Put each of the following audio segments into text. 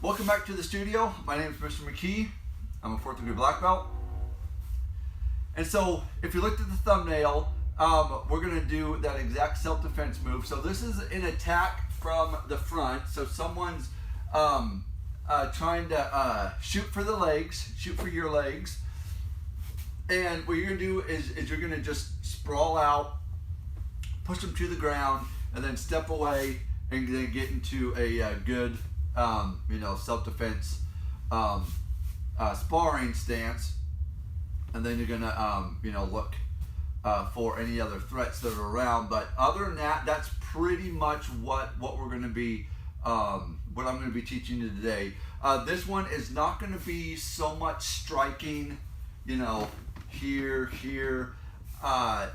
Welcome back to the studio. My name is Mr. McKee. I'm a 4th degree black belt. And so if you looked at the thumbnail, we're going to do that exact self-defense move. So this is an attack from the front. So someone's trying to shoot for the legs, shoot for your legs. And what you're going to do is you're going to just sprawl out, push them to the ground, and then step away and then get into a good self-defense sparring stance, and then you're gonna look for any other threats that are around. But other than that, that's pretty much what we're gonna be what I'm gonna be teaching you today. This one is not gonna be so much striking, here.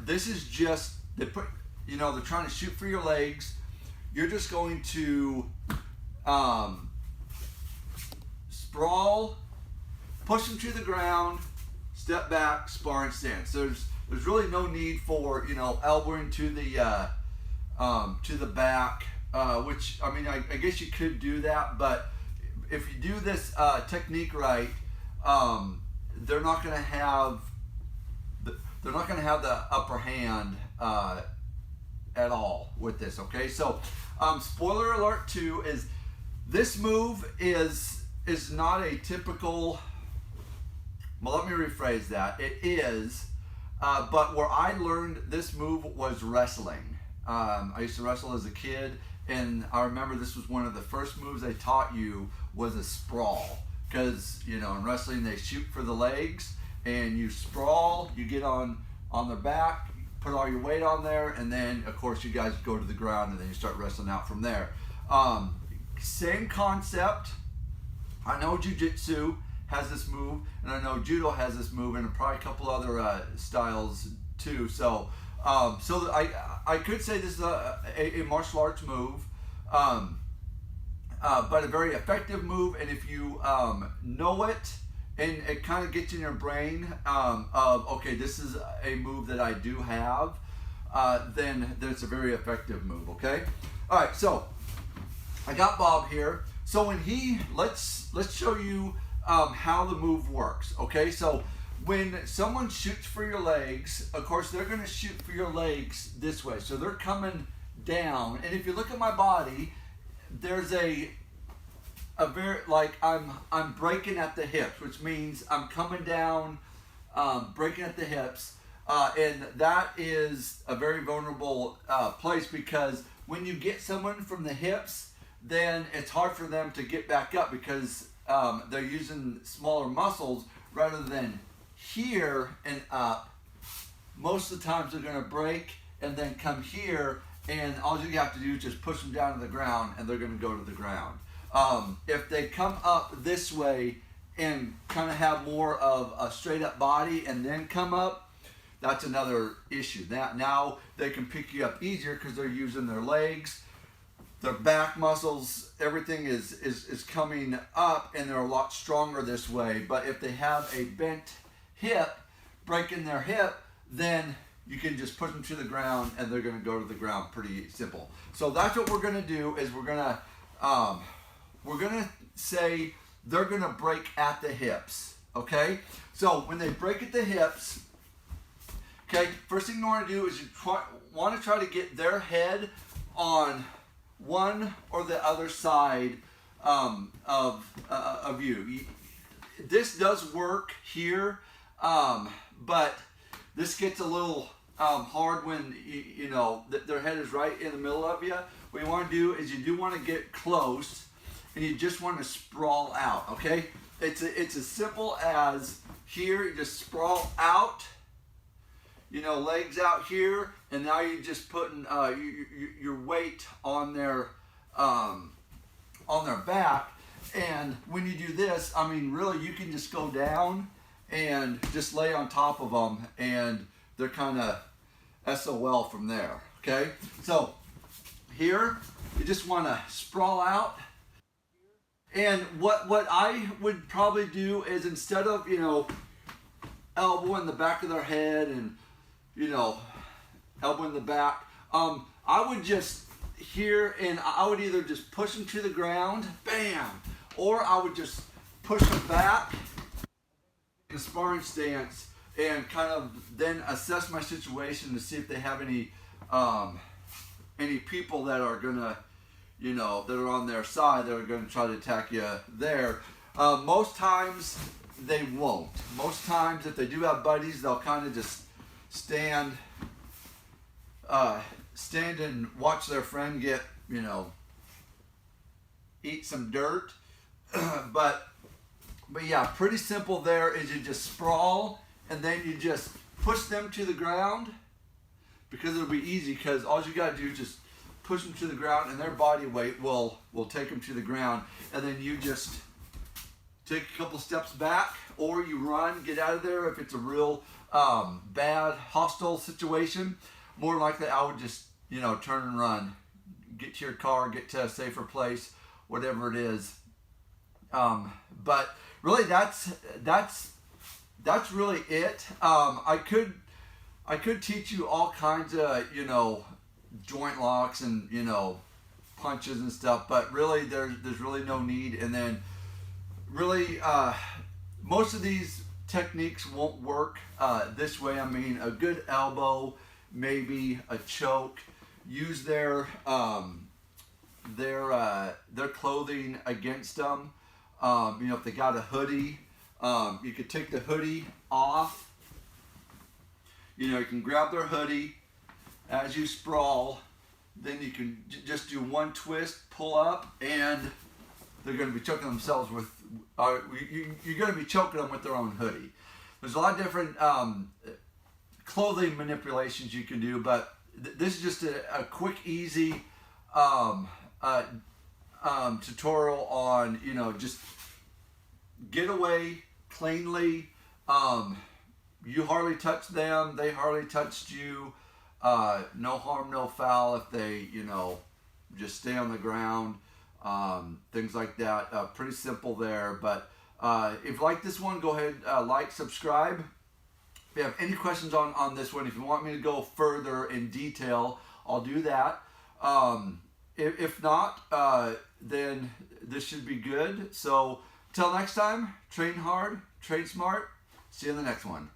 This is just they're trying to shoot for your legs. You're just going to sprawl, push them to the ground, step back, sparring stance. There's really no need for elbowing to the back, which I guess you could do that, but if you do this technique right, they're not going to have the upper hand at all with this. Okay, so spoiler alert too is this move is not a typical, well, let me rephrase that. It is, but where I learned this move was wrestling. I used to wrestle as a kid, and I remember this was one of the first moves I taught you was a sprawl. Because, in wrestling they shoot for the legs, and you sprawl, you get on their back, put all your weight on there, and then of course you guys go to the ground and then you start wrestling out from there. Same concept. I know Jiu-Jitsu has this move, and I know Judo has this move, and probably a couple other styles too. So I could say this is a martial arts move, but a very effective move. And if you know it, and it kind of gets in your brain of, okay, this is a move that I do have, then it's a very effective move, okay? All right, so I got Bob here. So when let's show you how the move works, okay? So when someone shoots for your legs, of course, they're gonna shoot for your legs this way. So they're coming down, and if you look at my body, there's a very, like, I'm breaking at the hips, which means I'm coming down, breaking at the hips, and that is a very vulnerable place, because when you get someone from the hips, then it's hard for them to get back up, because they're using smaller muscles rather than here and up. Most of the times they're going to break and then come here, and all you have to do is just push them down to the ground, and they're going to go to the ground. If they come up this way and kind of have more of a straight up body and then come up, that's another issue. Now they can pick you up easier because they're using their legs, their back muscles, everything is coming up, and they're a lot stronger this way. But if they have a bent hip, breaking their hip, then you can just push them to the ground and they're going to go to the ground. Pretty simple. So that's what we're going to do, is we're going to say they're going to break at the hips, okay? So when they break at the hips, okay, first thing you want to do is you want to try to get their head on one or the other side of you. This does work here, but this gets a little hard when their head is right in the middle of you. What you want to do is you do want to get close, and you just want to sprawl out, okay? It's as simple as here, you just sprawl out, legs out here, and now you're just putting your weight on their back. And when you do this, really you can just go down and just lay on top of them, and they're kind of SOL from there, okay? So here, you just want to sprawl out. And what I would probably do is, instead of, elbowing the back of their head and, elbowing the back, I would just here, and I would either just push them to the ground, bam, or I would just push them back in a sparring stance and kind of then assess my situation to see if they have any people that are gonna, you know, that are on their side that are gonna try to attack you there. Most times they won't. Most times if they do have buddies, they'll kind of just stand and watch their friend get, you know, eat some dirt. but yeah, pretty simple there is you just sprawl and then you just push them to the ground, because it'll be easy, because all you gotta do is just push them to the ground and their body weight will take them to the ground, and then you just take a couple steps back, or you run, get out of there. If it's a real bad, hostile situation, more likely I would just, you know, turn and run, get to your car, get to a safer place, whatever it is. But really, that's really it. I could teach you all kinds of, you know, joint locks and, you know, punches and stuff, but really there's really no need. And then really most of these techniques won't work this way. I mean, a good elbow, maybe a choke. Use their clothing against them. You know, if they got a hoodie, you could take the hoodie off. You know, you can grab their hoodie as you sprawl. Then you can just do one twist, pull up, and they're going to be choking themselves with, you're going to be choking them with their own hoodie. There's a lot of different clothing manipulations you can do, but this is just a quick, easy tutorial on, you know, just get away cleanly. You hardly touched them, they hardly touched you. No harm, no foul if they, you know, just stay on the ground. Things like that. Pretty simple there. But if you like this one, go ahead, like, subscribe. If you have any questions on this one, if you want me to go further in detail, I'll do that. If not, then this should be good. So till next time, train hard, train smart. See you in the next one.